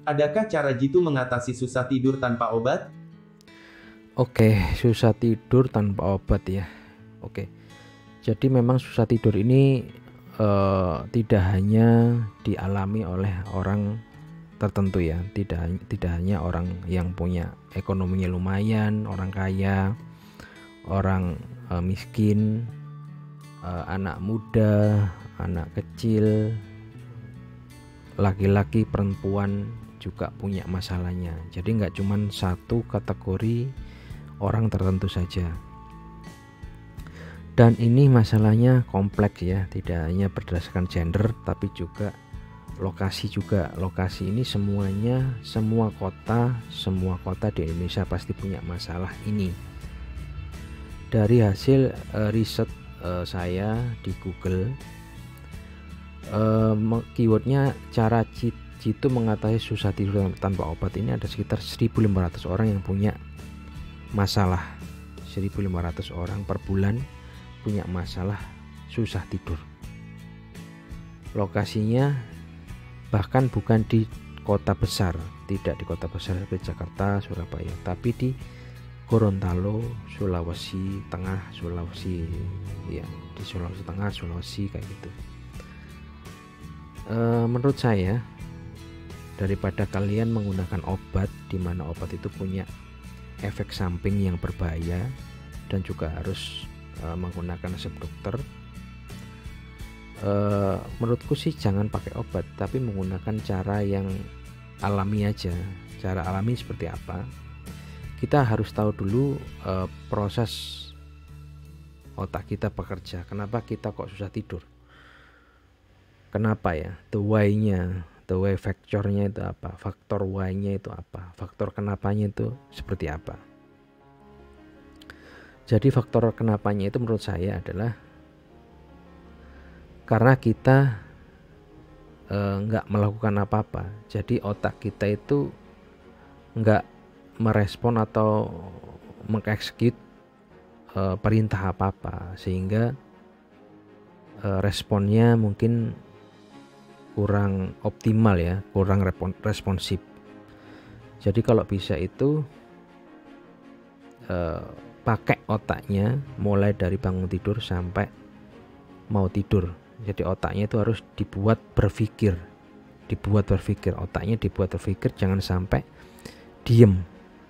Adakah cara jitu mengatasi susah tidur tanpa obat? Oke, susah tidur tanpa obat ya. Oke, jadi memang susah tidur ini tidak hanya dialami oleh orang tertentu ya, tidak hanya orang yang punya ekonominya lumayan, orang kaya, orang miskin, anak muda, anak kecil, laki-laki, perempuan juga punya masalahnya. Jadi nggak cuma satu kategori orang tertentu saja. Dan ini masalahnya kompleks ya, tidak hanya berdasarkan gender tapi juga lokasi juga. Lokasi ini semuanya, semua kota di Indonesia pasti punya masalah ini. Dari hasil riset saya di Google, keywordnya cara jitu mengatasi susah tidur tanpa obat ini ada sekitar 1.500 orang yang punya masalah. 1.500 orang per bulan punya masalah susah tidur. Lokasinya bahkan bukan di kota besar, tidak di kota besar seperti Jakarta, Surabaya, tapi di Gorontalo, Sulawesi Tengah, Sulawesi ya, di Sulawesi Tengah, Sulawesi kayak gitu. Menurut saya, daripada kalian menggunakan obat di mana obat itu punya efek samping yang berbahaya dan juga harus menggunakan resep dokter, menurutku sih jangan pakai obat, tapi menggunakan cara yang alami aja. Cara alami seperti apa? Kita harus tahu dulu proses otak kita bekerja. Kenapa kita kok susah tidur? Kenapa ya? The why-nya, the why factor-nya itu apa? Faktor why-nya itu apa? Faktor kenapanya itu seperti apa? Jadi faktor kenapanya itu menurut saya adalah karena kita nggak melakukan apa-apa. Jadi otak kita itu nggak merespon atau mengeksekut perintah apa-apa, sehingga responnya mungkin kurang optimal ya, kurang responsif. Jadi kalau bisa itu pakai otaknya mulai dari bangun tidur sampai mau tidur. Jadi otaknya itu harus dibuat berpikir, otaknya dibuat berpikir, jangan sampai diem,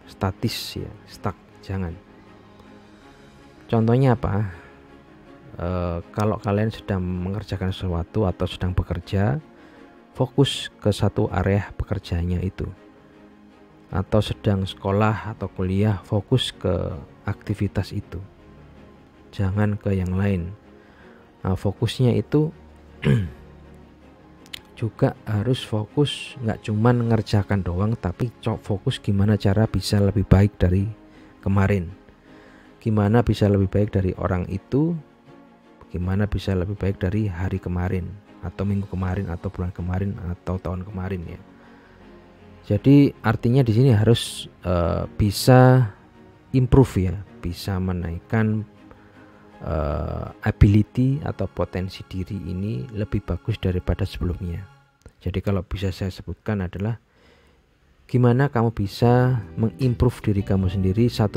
statis ya, stuck, jangan. Contohnya apa? Kalau kalian sedang mengerjakan sesuatu atau sedang bekerja, fokus ke satu area pekerjaannya itu. Atau sedang sekolah atau kuliah, fokus ke aktivitas itu, jangan ke yang lain. Nah, fokusnya itu juga harus fokus, nggak cuman ngerjakan doang, tapi fokus gimana cara bisa lebih baik dari kemarin, gimana bisa lebih baik dari orang itu, gimana bisa lebih baik dari hari kemarin atau minggu kemarin atau bulan kemarin atau tahun kemarin ya. Jadi artinya di sini harus bisa improve ya, bisa menaikkan ability atau potensi diri ini lebih bagus daripada sebelumnya. Jadi kalau bisa saya sebutkan adalah gimana kamu bisa mengimprove diri kamu sendiri 1%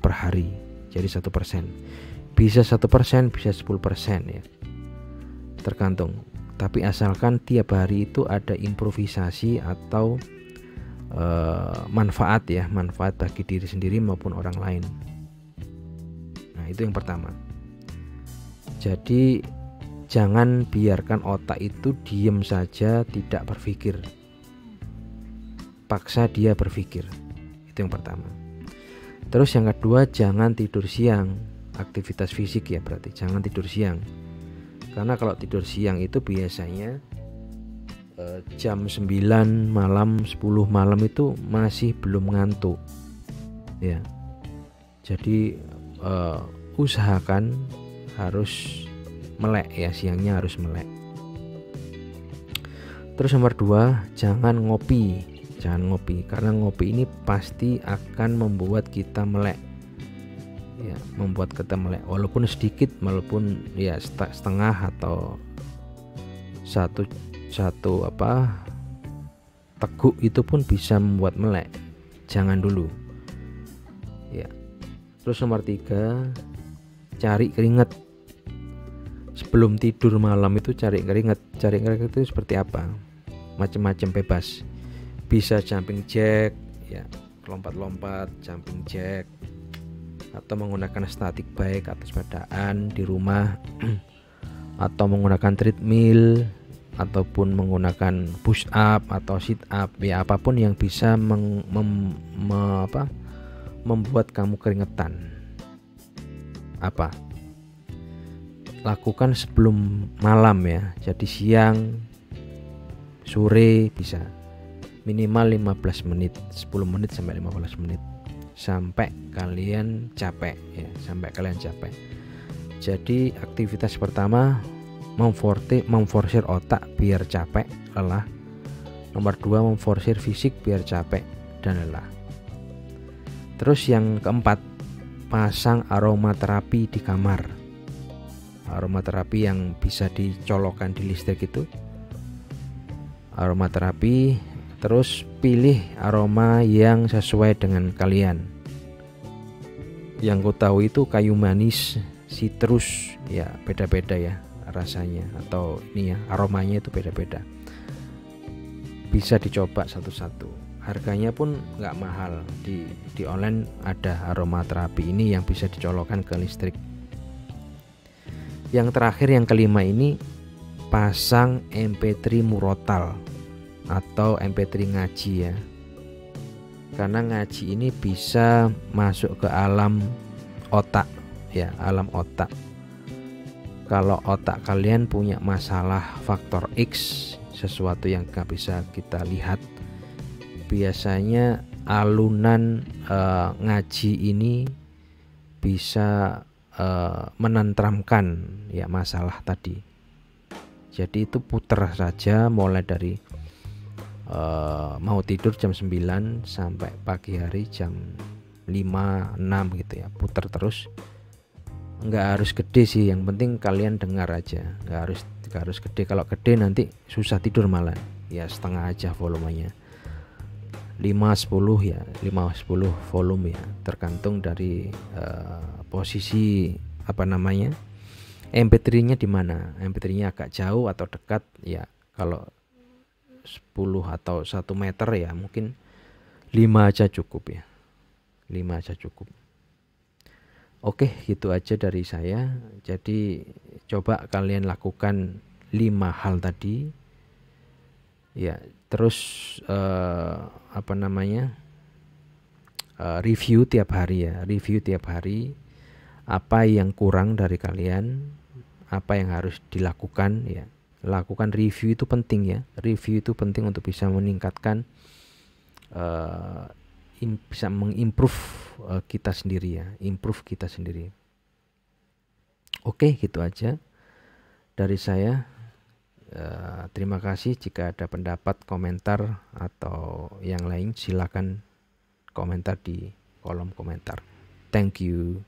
per hari. Jadi 1%, bisa 1%, bisa 10% ya, tergantung. Tapi asalkan tiap hari itu ada improvisasi atau manfaat ya, manfaat bagi diri sendiri maupun orang lain. Nah itu yang pertama. Jadi jangan biarkan otak itu diem saja tidak berpikir, paksa dia berpikir. Itu yang pertama. Terus yang kedua, jangan tidur siang. Aktivitas fisik ya, berarti jangan tidur siang. Karena kalau tidur siang itu biasanya jam 9 malam, 10 malam itu masih belum ngantuk ya. Jadi usahakan harus melek ya, siangnya harus melek. Terus nomor 2, jangan ngopi karena ngopi ini pasti akan membuat kita melek ya, walaupun sedikit, walaupun ya setengah atau satu teguk itu pun bisa membuat melek. Jangan dulu. Ya. Terus nomor 3, cari keringat. Sebelum tidur malam itu cari keringat. Cari keringat itu seperti apa? Macam-macam, bebas. Bisa jumping jack, ya, lompat-lompat, jumping jack, atau menggunakan static bike atau sepedaan di rumah, atau menggunakan treadmill, ataupun menggunakan push up atau sit up, ya apapun yang bisa membuat kamu keringetan. Lakukan sebelum malam ya. Jadi siang, sore bisa. Minimal 15 menit, 10 menit sampai 15 menit. Sampai kalian capek ya, sampai kalian capek. Jadi aktivitas pertama memforsir otak biar capek, lelah. Nomor 2, memforsir fisik biar capek dan lelah. Terus yang keempat, pasang aromaterapi di kamar. Aromaterapi yang bisa dicolokkan di listrik itu. Aromaterapi. Terus pilih aroma yang sesuai dengan kalian. Yang ku tahu itu kayu manis, citrus, ya beda-beda ya rasanya, atau ini ya aromanya itu beda-beda. Bisa dicoba satu-satu. Harganya pun nggak mahal. Di online ada aromaterapi ini yang bisa dicolokkan ke listrik. Yang terakhir, yang kelima ini, pasang MP3 murotal atau MP3 ngaji ya. Karena ngaji ini bisa masuk ke alam otak ya, alam otak. Kalau otak kalian punya masalah faktor X, sesuatu yang gak bisa kita lihat, biasanya alunan ngaji ini bisa menenteramkan ya masalah tadi. Jadi itu putar saja mulai dari mau tidur jam 9 sampai pagi hari jam 5, 6 gitu ya, putar terus. Nggak harus gede sih, yang penting kalian dengar aja. Nggak harus gede. Kalau gede nanti susah tidur malah. Ya setengah aja volumenya, 5-10 ya, 5-10 volume ya, tergantung dari posisi MP3-nya di mana. MP3-nya agak jauh atau dekat ya. Kalau 10 atau 1 meter ya mungkin 5 aja cukup ya. 5 aja cukup. Oke, gitu aja dari saya. Jadi coba kalian lakukan 5 hal tadi. Ya, terus review tiap hari ya. Review tiap hari apa yang kurang dari kalian, apa yang harus dilakukan ya. Lakukan review itu penting ya. Review itu penting untuk bisa meningkatkan, bisa mengimprove kita sendiri ya, improve kita sendiri. Oke, gitu aja dari saya. Terima kasih. Jika ada pendapat, komentar atau yang lain silakan komentar di kolom komentar. Thank you.